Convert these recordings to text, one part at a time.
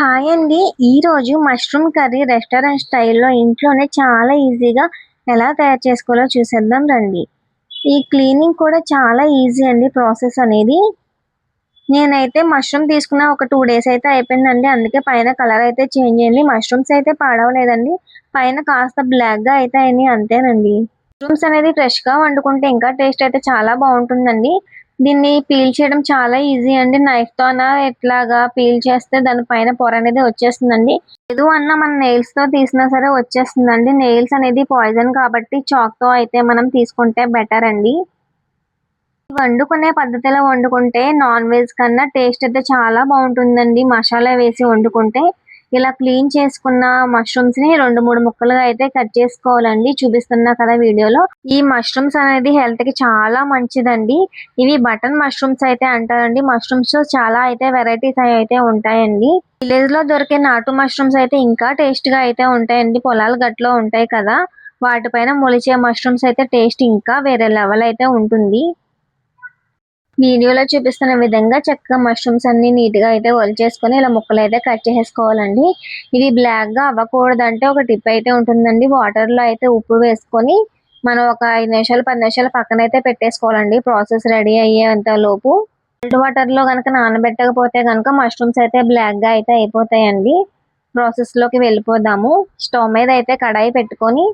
Hi అండి. ఈరోజు mushroom curry restaurant స్టైల్‌లో ఇంట్లోనే చాలా ఈజీగా ఎలా తయారు చేసుకోవాలో చూసేద్దాం రండి. ఈ క్లీనింగ్ కూడా చాలా ఈజీ అండి ప్రాసెస్ అనేది. నేనైతే మష్రూమ్ తీసుకున్న ఒక 2 డేస్ అయితే అయిపోయిందండి. అందుకే పైన కలర్ అయితే చేంజ్ అయింది. మష్రూమ్స్ అయితే పాడవలేదండి. పైన కాస్త బ్లాక్‌గా అయితే అయినాయి అంతేనండి. మష్రూమ్స్ అనేది ఫ్రెష్‌గా వండుకుంటే ఇంకా టేస్ట్ అయితే చాలా బావుంటుందండి. దీన్ని పీల్ చేయడం చాలా ఈజీ అండి. నైఫ్‌తోన ఇట్లాగా పీల్ చేస్తే దాని పైన పొర అనేది వచ్చేస్తుందండి. లేదు అన్నా మన నెయిల్స్‌తో తీసినా సరే వచ్చేస్తుందండి. నెయిల్స్ అనేది పాయిజన్ కాబట్టి చాక్‌తో అయితే మనం తీసుకుంటే బెటర్ అండి. వండుకునే పద్ధతిలో వండుకుంటే నాన్ వెజ్ కన్నా టేస్ట్ అయితే చాలా బావుంటుందండి. మసాలా వేసి వండుకుంటే. ఇలా క్లీన్ చేసుకున్న మష్రూమ్స్‌ని 2, 3 ముక్కలుగా అయితే కట్ చేసుకోవాలండి. చూపిస్తున్నా కదా వీడియోలో. ఈ మష్రూమ్స్ అనేది హెల్త్‌కి చాలా మంచిదండి. ఇవి బటన్ మష్రూమ్స్ అయితే అంటారండి. మష్రూమ్స్ చాలా అయితే వెరైటీస్ అయితే ఉంటాయండి. విలేజ్‌లో దొరికే నాటు మష్రూమ్స్ అయితే ఇంకా టేస్ట్‌గా అయితే ఉంటాయండి. పొలాల గట్టులో ఉంటాయి కదా! వాటిపైన మొలిచే మష్రూమ్స్ అయితే టేస్ట్ ఇంకా వేరే లెవెల్ అయితే ఉంటుంది. వీడియోలో చూపిస్తున్న విధంగా చక్కగా మష్రూమ్స్ అన్ని నీట్‌గా అయితే ఒలిచేసుకొని ఇలా ముక్కలైతే కట్ చేసేసుకోవాలండి. ఇవి బ్లాక్‌గా అవ్వకూడదంటే ఒక టిప్ అయితే ఉంటుందండి. వాటర్‌లో అయితే ఉప్పు వేసుకొని మనం ఒక 5 నిమిషాలు, 10 నిమిషాలు పక్కనైతే పెట్టేసుకోవాలండి. ప్రాసెస్ రెడీ అయ్యేంత లోపు. కోల్డ్ వాటర్‌లో గనక నానబెట్టకపోతే గనక మష్రూమ్స్ అయితే బ్లాక్‌గా అయితే అయిపోతాయండి. ప్రాసెస్‌లోకి వెళ్ళిపోదాము. స్టవ్ మీద అయితే కడాయి పెట్టుకొని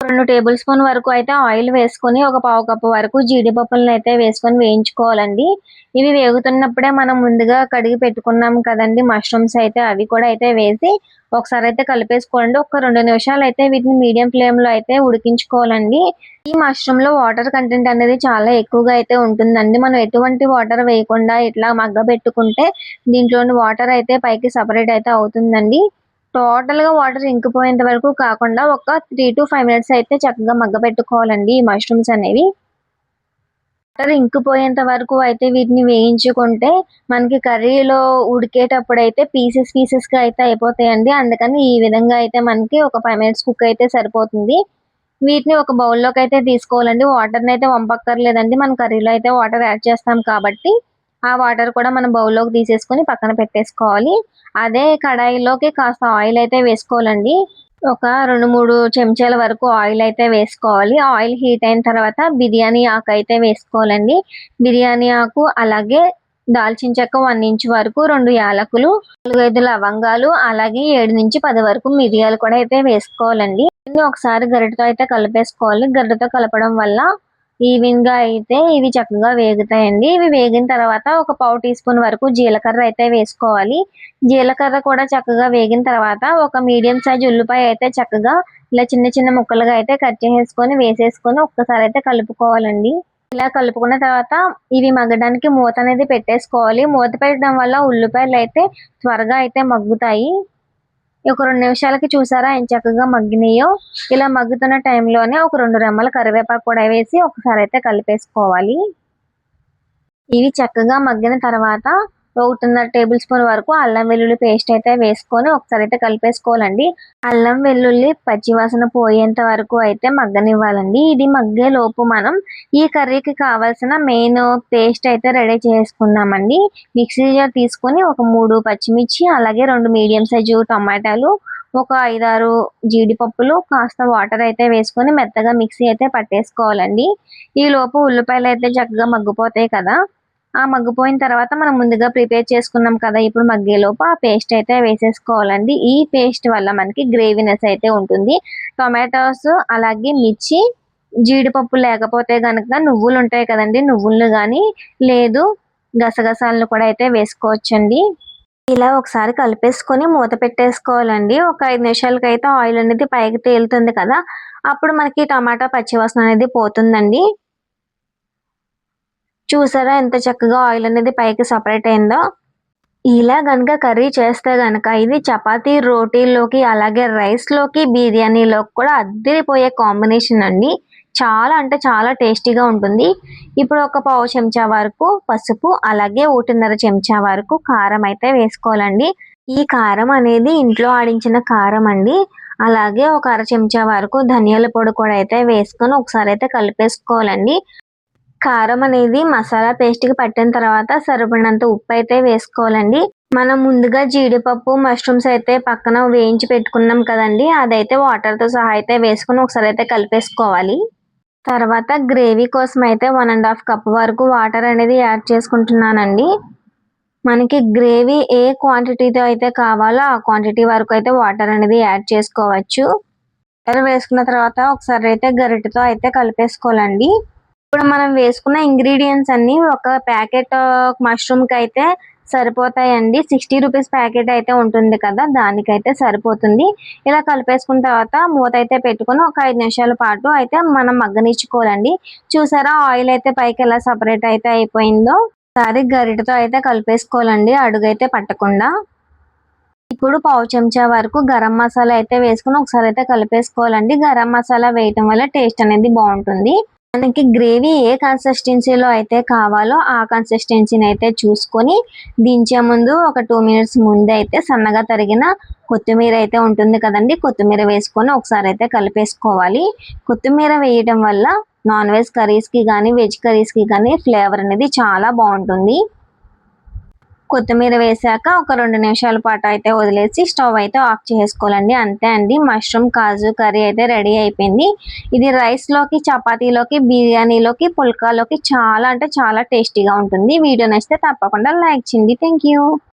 2 టేబుల్ స్పూన్ వరకు అయితే ఆయిల్ వేసుకొని ఒక పావు కప్పు వరకు జీడిపప్పులను అయితే వేసుకొని వేయించుకోవాలండి. ఇవి వేగుతున్నప్పుడే మనం ముందుగా కడిగి పెట్టుకున్నాం కదండీ మష్రూమ్స్ అయితే అవి కూడా అయితే వేసి ఒకసారి అయితే కలిపేసుకోండి. ఒక 2 నిమిషాలు అయితే వీటిని మీడియం ఫ్లేమ్‌లో అయితే ఉడికించుకోవాలండి. ఈ మష్రూమ్‌లో వాటర్ కంటెంట్ అనేది చాలా ఎక్కువగా అయితే ఉంటుందండి. మనం ఎటువంటి వాటర్ వేయకుండా ఇట్లా మగ్గబెట్టుకుంటే దీంట్లోని వాటర్ అయితే పైకి సెపరేట్ అయితే అవుతుందండి. టోటల్‌గా వాటర్ ఇంకిపోయేంత వరకు కాకుండా ఒక 3-5 మినిట్స్ అయితే చక్కగా మగ్గబెట్టుకోవాలండి ఈ మష్రూమ్స్ అనేవి. వాటర్ ఇంకిపోయేంత వరకు అయితే వీటిని వేయించుకుంటే మనకి కర్రీలో ఉడికేటప్పుడైతే పీసెస్‌గా అయితే అయిపోతాయండి. అందుకని ఈ విధంగా అయితే మనకి ఒక 5 మినిట్స్ కుక్ అయితే సరిపోతుంది. వీటిని ఒక బౌల్‌లోకి అయితే తీసుకోవాలండి. వాటర్‌ని అయితే వంపక్కర్లేదండి. మనం కర్రీలో అయితే వాటర్ యాడ్ చేస్తాం కాబట్టి ఆ వాటర్ కూడా మనం బౌల్‌లోకి తీసేసుకొని పక్కన పెట్టేసుకోవాలి. అదే కడాయిలోకి కాస్త ఆయిల్ అయితే వేసుకోవాలండి. ఒక 2, 3 చెంచాల వరకు ఆయిల్ అయితే వేసుకోవాలి. ఆయిల్ హీట్ అయిన తర్వాత బిర్యానీ ఆకు అయితే వేసుకోవాలండి. బిర్యానీ ఆకు అలాగే దాల్చిన చెక్క 1 ఇంచ్ వరకు, 2 యాలకులు, 4, 5 లవంగాలు అలాగే 7-10 వరకు మిరియాలు కూడా అయితే వేసుకోవాలండి. దీన్ని ఒకసారి గరిటెతో అయితే కలిపేసుకోవాలి. గరిటెతో కలపడం వల్ల ఈవెన్‌గా అయితే ఇవి చక్కగా వేగుతాయండి. ఇవి వేగిన తర్వాత ఒక పావు టీ స్పూన్ వరకు జీలకర్ర అయితే వేసుకోవాలి. జీలకర్ర కూడా చక్కగా వేగిన తర్వాత ఒక మీడియం సైజ్ ఉల్లిపాయ అయితే చక్కగా ఇలా చిన్న చిన్న ముక్కలుగా అయితే కట్ చేసేసుకొని వేసేసుకొని ఒక్కసారి అయితే కలుపుకోవాలండి. ఇలా కలుపుకున్న తర్వాత ఇవి మగ్గడానికి మూత అనేది పెట్టేసుకోవాలి. మూత పెట్టడం వల్ల ఉల్లిపాయలు అయితే త్వరగా అయితే మగ్గుతాయి. ఒక 2 నిమిషాలకి చూసారా ఎంచక్కగా మగ్గినాయో. ఇలా మగ్గుతున్న టైంలోనే ఒక 2 రెమ్మల కరివేపాకు కూడా వేసి ఒకసారి అయితే కలిపేసుకోవాలి. ఇవి చక్కగా మగ్గిన తర్వాత 1.5 టేబుల్ స్పూన్ వరకు అల్లం వెల్లుల్లి పేస్ట్ అయితే వేసుకొని ఒకసారి అయితే కలిపేసుకోవాలండి. అల్లం వెల్లుల్లి పచ్చివాసన పోయేంత వరకు అయితే మగ్గనివ్వాలండి. ఇది మగ్గే లోపు మనం ఈ కర్రీకి కావాల్సిన మెయిన్ పేస్ట్ అయితే రెడీ చేసుకుందామండి. మిక్సీ జార్ తీసుకొని ఒక 3 పచ్చిమిర్చి అలాగే 2 మీడియం సైజు టమాటాలు, ఒక 5, 6 జీడిపప్పులు, కాస్త వాటర్ అయితే వేసుకొని మెత్తగా మిక్సీ అయితే పట్టేసుకోవాలండి. ఈ లోపు ఉల్లిపాయలు అయితే చక్కగా మగ్గిపోతాయి కదా! ఆ మగ్గిపోయిన తర్వాత మనం ముందుగా ప్రిపేర్ చేసుకున్నాం కదా! ఇప్పుడు మగ్గేలోపు ఆ పేస్ట్ అయితే వేసేసుకోవాలండి. ఈ పేస్ట్ వల్ల మనకి గ్రేవీనెస్ అయితే ఉంటుంది. టొమాటోస్ అలాగే మిర్చి, జీడిపప్పు లేకపోతే గనక నువ్వులు ఉంటాయి కదండీ! నువ్వులను గానీ లేదు గసగసాలను కూడా అయితే వేసుకోవచ్చండి. ఇలా ఒకసారి కలిపేసుకొని మూత పెట్టేసుకోవాలండి. ఒక 5 నిమిషాలకైతే ఆయిల్ అనేది పైకి తేలుతుంది కదా! అప్పుడు మనకి టమాటా పచ్చివాసన అనేది పోతుందండి. చూసారా ఎంత చక్కగా ఆయిల్ అనేది పైకి సెపరేట్ అయిందో. ఇలా గనుక కర్రీ చేస్తే గనక ఇది చపాతీ, రోటీల్లోకి అలాగే రైస్‌లోకి, బిర్యానీలోకి కూడా అద్దిరిపోయే కాంబినేషన్ అండి. చాలా అంటే చాలా టేస్టీగా ఉంటుంది. ఇప్పుడు ఒక పావు చెంచా వరకు పసుపు, అలాగే 1.5 చెంచా వరకు కారం అయితే వేసుకోవాలండి. ఈ కారం అనేది ఇంట్లో ఆడించిన కారం అండి. అలాగే ఒక అర చెంచా వరకు ధనియాల పొడి కూడా అయితే వేసుకొని ఒకసారి అయితే కలిపేసుకోవాలండి. కారం అనేది మసాలా పేస్ట్‌కి పట్టిన తర్వాత సరిపడినంత ఉప్పు అయితే వేసుకోవాలండి. మనం ముందుగా జీడిపప్పు, మష్రూమ్స్ అయితే పక్కన వేయించి పెట్టుకున్నాం కదండీ! అదైతే వాటర్‌తో సహా అయితే వేసుకొని ఒకసారి అయితే కలిపేసుకోవాలి. తర్వాత గ్రేవీ కోసం అయితే 1 ½ కప్ వరకు వాటర్ అనేది యాడ్ చేసుకుంటున్నానండి. మనకి గ్రేవీ ఏ క్వాంటిటీతో అయితే కావాలో ఆ క్వాంటిటీ వరకు అయితే వాటర్ అనేది యాడ్ చేసుకోవచ్చు. వాటర్ వేసుకున్న తర్వాత ఒకసారి అయితే గరిటెతో అయితే కలిపేసుకోవాలండి. ఇప్పుడు మనం వేసుకున్న ఇంగ్రీడియెంట్స్ అన్నీ ఒక ప్యాకెట్ మష్రూమ్‌కైతే సరిపోతాయండి. 60 రూపీస్ ప్యాకెట్ అయితే ఉంటుంది కదా! దానికైతే సరిపోతుంది. ఇలా కలిపేసుకున్న తర్వాత మూత అయితే పెట్టుకొని ఒక 5 నిమిషాల పాటు అయితే మనం మగ్గనిచ్చుకోవాలండి. చూసారా ఆయిల్ అయితే పైకి ఎలా సెపరేట్ అయితే అయిపోయిందో. ఒకసారి గరిటెతో అయితే కలిపేసుకోవాలండి అడుగైతే పట్టకుండా. ఇప్పుడు పావు చెంచా వరకు గరం మసాలా అయితే వేసుకొని ఒకసారి అయితే కలిపేసుకోవాలండి. గరం మసాలా వేయటం వల్ల టేస్ట్ అనేది బావుంటుంది. మనకి గ్రేవీ ఏ కన్సిస్టెన్సీలో అయితే కావాలో ఆ కన్సిస్టెన్సీని అయితే చూసుకొని దించే ముందు ఒక 2 మినిట్స్ ముందే అయితే సన్నగా తరిగిన కొత్తిమీర అయితే ఉంటుంది కదండీ! కొత్తిమీర వేసుకొని ఒకసారి అయితే కలిపేసుకోవాలి. కొత్తిమీర వేయడం వల్ల నాన్ వెజ్ కర్రీస్‌కి గానీ, వెజ్ కర్రీస్‌కి గానీ ఫ్లేవర్ అనేది చాలా బావుంటుంది. కొత్తిమీర వేశాక ఒక 2 నిమిషాల పాటు అయితే వదిలేసి స్టవ్ అయితే ఆఫ్ చేసుకోవాలండి. అంతే అండి, మష్రూమ్ కాజు కర్రీ అయితే రెడీ అయిపోయింది. ఇది రైస్‌లోకి, చపాతీలోకి, బిర్యానీలోకి, పుల్కాలోకి చాలా అంటే చాలా టేస్టీగా ఉంటుంది. వీడియో నచ్చితే తప్పకుండా లైక్ చేయండి. Thank you.